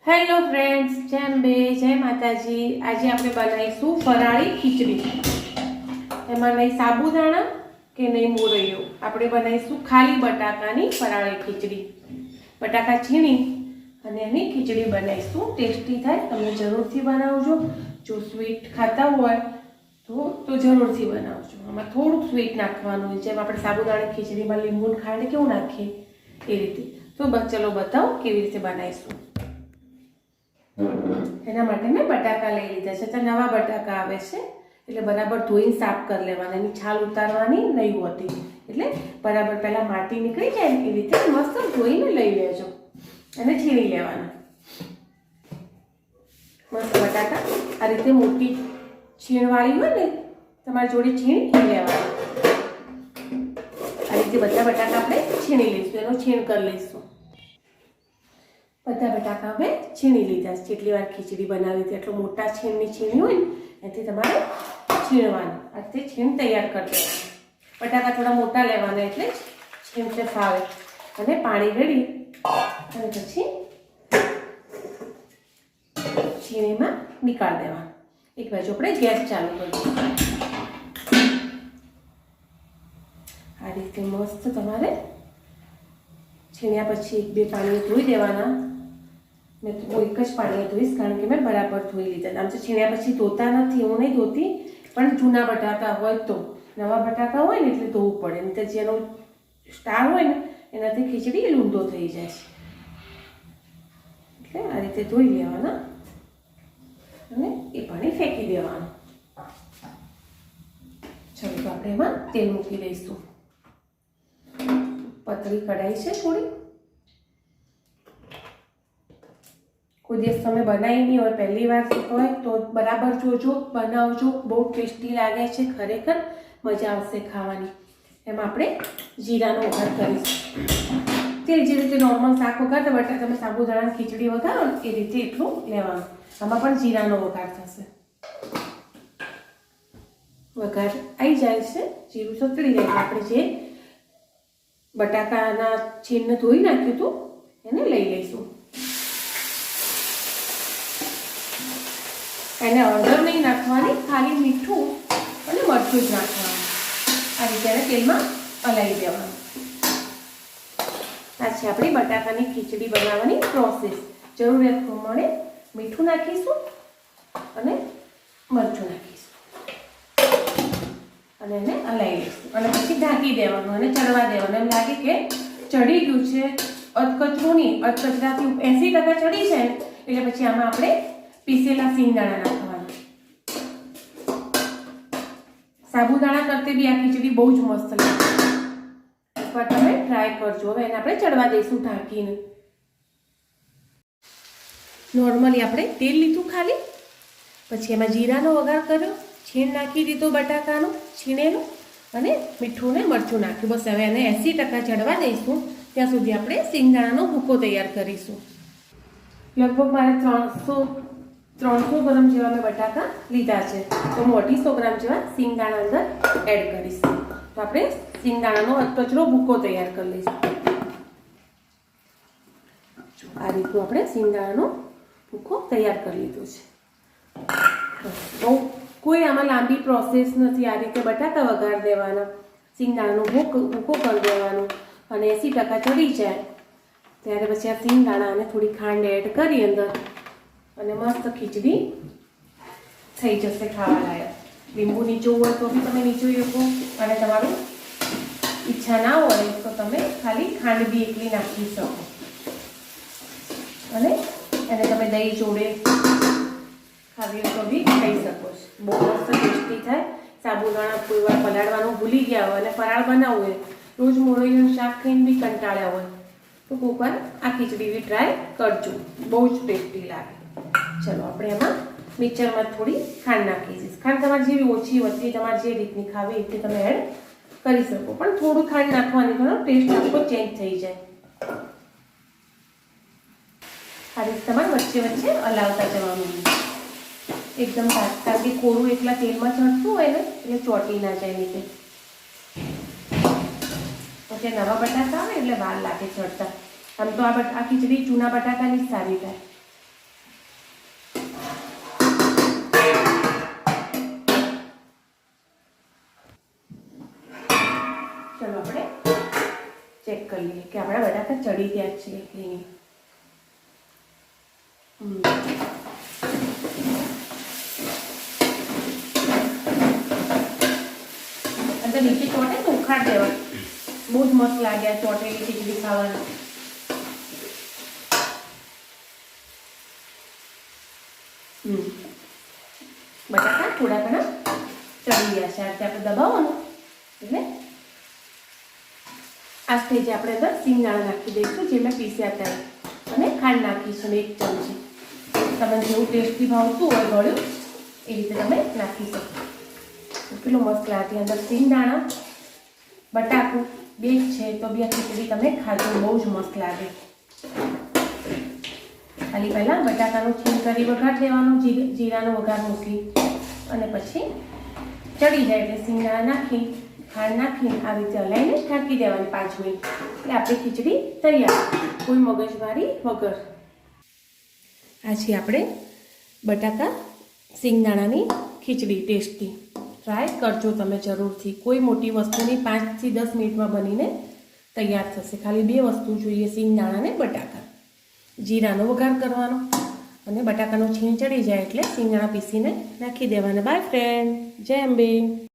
Hello friends, જેમ બે જય માતાજી। આજે આપણે બનાવીશું ફરાળી ખીચડી। એમાં નહીં સાબુદાણા કે નહીં મોરૈયો, આપણે બનાવીશું ખાલી બટાકાની ફરાળી ખીચડી। બટાકા છીણી અને એની ખીચડી બનાવીશું, ટેસ્ટી થાય। તમે જરૂરથી બનાવજો। જો સ્વીટ ખાતા હોય તો જરૂરથી બનાવજો। આમાં થોડુંક સ્વીટ નાખવાનું હોય, જેમ આપણે સાબુદાણા ખીચડીમાં લીંબુ ખાંડ કેવું નાખીએ એ રીતે। તો બસ ચલો બતાવો કેવી રીતે બનાવીશું। એના માટે મેં બટાકા લઈ લીધા છે। તો નવા બટાકા આવે છે એટલે બરાબર ધોઈને સાફ કરી લેવાના, એની છાલ ઉતારવાની નહીં હોતી, એટલે બરાબર પહેલાં માટી નીકળી જાય ને એ રીતે મસ્ત ધોઈને લઈ લેજો અને છીણી લેવાના। મસ્ત બટાકા આ રીતે મોટી છીણવાળી હોય ને તમારી જોડે છીણી લેવાના। આ રીતે બધા બટાકા આપણે છીણી લઈશું, એનો છીણ કરી લઈશું। બધા બટાકા હવે છીણી લીધા છે। જેટલી વાર ખીચડી બનાવી હતી એટલો મોટા છીણની છીણી હોય ને એથી તમારે છીણવાનું, આ રીતે છીણ તૈયાર કરી દેવાનું। બટાકા થોડા મોટા લેવાના એટલે છીણ તે ફાવે। અને પાણી રેડી અને પછી છીણીમાં નીકાળી દેવાનું। એક બાજુ આપણે ગેસ ચાલુ કરીશું। આ રીતે મસ્ત તમારે છીણ્યા પછી એક બે પાણી ધોઈ દેવાના। મેં તો એક જ પાણી ધોઈશ, કારણ કે મેં બરાબર ધોઈ લીધા। આમ તો છીણ્યા પછી ધોતા નથી, હું નહીં ધોતી, પણ જૂના બટાકા હોય તો, નવા બટાકા હોય ને એટલે ધોવું પડે, નહીં તો જેનો સ્ટાર હોય ને એનાથી ખીચડી લૂંધો થઈ જાય છે। એટલે આ રીતે ધોઈ લેવાના અને એ પાણી ફેંકી દેવાનું। ચલો તો આપણે એમાં તેલ મૂકી દઈશું। પતળી કઢાઈ છે થોડી। કોઈ દિવસ તમે બનાવી નહીં હોય, પહેલી વાર હોય તો બરાબર જોજો, બનાવજો। બહુ ટેસ્ટી લાગે છે, ખરેખર મજા આવશે ખાવાની। એમાં આપણે જીરાનો વઘાર કરીશું। તે જે રીતે નોર્મલ શાક વઘારતા બટાકા તમે સાબુદાણાની ખીચડી વઘારો ને એ રીતે એટલું લેવાનું। આમાં પણ જીરાનો વઘાર થશે। વઘાર આવી જાય છે, જીરું સતળી જાય, આપણે જે બટાકાના છીણને ધોઈ નાખ્યું હતું એને લઈ લઈશું। એને હળદર નહીં નાખવાની, ખાલી મીઠું અને મરચું જ નાખવાનું। આ રીતે એને તેલમાં હલાવી દેવાનું। આ છે આપણી બટાકાની ખીચડી બનાવવાની પ્રોસેસ। જરૂરિયાત પ્રમાણે મીઠું નાખીશું અને મરચું નાખીશું અને એને હલાવી લઈશું અને પછી ઢાંકી દેવાનું અને ચડવા દેવાનું। એમ લાગે કે ચડી ગયું છે, અધકચરું નહીં, અધકચરાથી 80% ચડી છે એટલે પછી આમાં આપણે પીસેલા સિંગદાણા નાખવાના। સાબુદાણા કરતે બી આ ખીચડી બહુ જ મસ્ત લાગે, એકવાર તમે ટ્રાય કરજો। હવે એને આપણે ચડવા દઈશું ઢાંકીને। નોર્મલી આપણે તેલ લીધું ખાલી, પછી એમાં જીરાનો વઘાર કર્યો, છીણ નાખી દીધો બટાકાનો છીણેલો અને મીઠું ને મરચું નાખ્યું। બસ હવે એને 80% ચડવા દઈશું, ત્યાં સુધી આપણે સિંગદાણાનો ભૂકો તૈયાર કરીશું। લગભગ મારે 300 ગ્રામ જેવા મેં બટાકા લીધા છે, તો હું 250 ગ્રામ જેવા સિંગદાણા અંદર એડ કરીશ। તો આપણે સિંગદાણાનો અધકચરો ભૂકો તૈયાર કરી લઈશું। આ રીતનું આપણે સિંગદાણાનો ભૂકો તૈયાર કરી લીધો છે। બહુ કોઈ આમાં લાંબી પ્રોસેસ નથી। આ રીતે બટાકા વઘાર દેવાના, સિંગદાણાનો ભૂકો કરી દેવાનો અને 80% ચડી જાય ત્યારે પછી આ સિંગદાણા અને થોડી ખાંડ એડ કરી અંદર અને મસ્ત ખીચડી થઈ જશે ખાવા લાયક। લીંબુ નીચોવું હોય તો બી તમે નીચોવી શકો, અને તમારું ઈચ્છા ના હોય તો તમે ખાલી ખાંડ બી એકલી નાખી શકો અને એને તમે દહીં જોડે ખાવી હોય તો બી ખાઈ શકો છો। બહુ મસ્ત ટેસ્ટી થાય। સાબુદાણા કોઈ વાર પલાળવાનું ભૂલી ગયા હોય અને ફરાળ બનાવવું હોય, રોજ મોરૈયાનું શાક ખાઈને બી કંટાળ્યા હોય તો કોઈક વાર આ ખીચડી બી ટ્રાય કરજો, બહુ જ ટેસ્ટી લાગે। ચલો આપણે એમાં મિક્સરમાં થોડી ખાંડ નાખી દઈશ। ખાંડ તમારી જેવી ઓછી વધતી તમારે જે રીતની ખાવી એ રીતે તમે એડ કરી શકો, પણ થોડું ખાંડ નાખવાની, થોડો ટેસ્ટ આખો ચેન્જ થઈ જાય। આ રીતે તમારે વચ્ચે વચ્ચે હલાવતા જવાનું, એકદમ કારણ કે કોરું એકલા તેલમાં ચડતું હોય ને એટલે ચોટી ના જાય નીચે। પછી નવા બટાકા આવે એટલે વાર લાગે ચડતા। આમ તો આ ખીચડી જૂના બટાકાની જ સારી થાય। ચેક કરી લઈએ કે આપણા બટાકા ચડી ગયા છે કે નહીં. અંદર નીચે ચોટે તો ઉખાડ દેવા. બહુ જ મસ્ત લાગ્યા ચોટેલી ખીચડી ખાવાની. બટાકા થોડા ઘણા ચડી ગયા છે. આ આપણે દબાવવાનું એટલે આ સ્ટેજે આપણે અંદર સિંગદાણા નાખી દઈશું, જે મેં પીસ્યા હતા, અને ખાંડ નાખીશું 1 ચમચી. તમને જેવું ટેસ્ટી ભાવતું હોય ગળ્યું એ રીતે તમે નાખી શકો. કેટલું મસ્ત લાગે. અંદર સિંગદાણા બટાકું બે જ છે તો બી આ ખીચડી તમે ખાજો, બહુ જ મસ્ત લાગે. ખાલી પહેલાં બટાકાનું છીણ કરી વઘાર દેવાનું, જીરાનો વઘાર મૂકી, અને પછી ચડી જાય એટલે સિંગદાણા નાખી ખાંડ નાખી આવી રીતે હલાવીને ઢાંકી દેવાની 5 મિનિટ. એટલે આપણી ખીચડી તૈયાર, કોઈ મગજમારી વગર. આ છે આપણે બટાકા સિંગદાણાની ખીચડી ટેસ્ટી. ટ્રાય કરજો તમે જરૂરથી. કોઈ મોટી વસ્તુની 5 થી 10 મિનિટમાં બનીને તૈયાર થશે. ખાલી 2 વસ્તુ જોઈએ, સિંગદાણા અને બટાકા. જીરાનો વઘાર કરવાનો અને બટાકાનું છીણ ચડી જાય એટલે સિંગદાણા પીસીને નાખી દેવાના. બાય ફ્રેન્ડ, જય અંબે.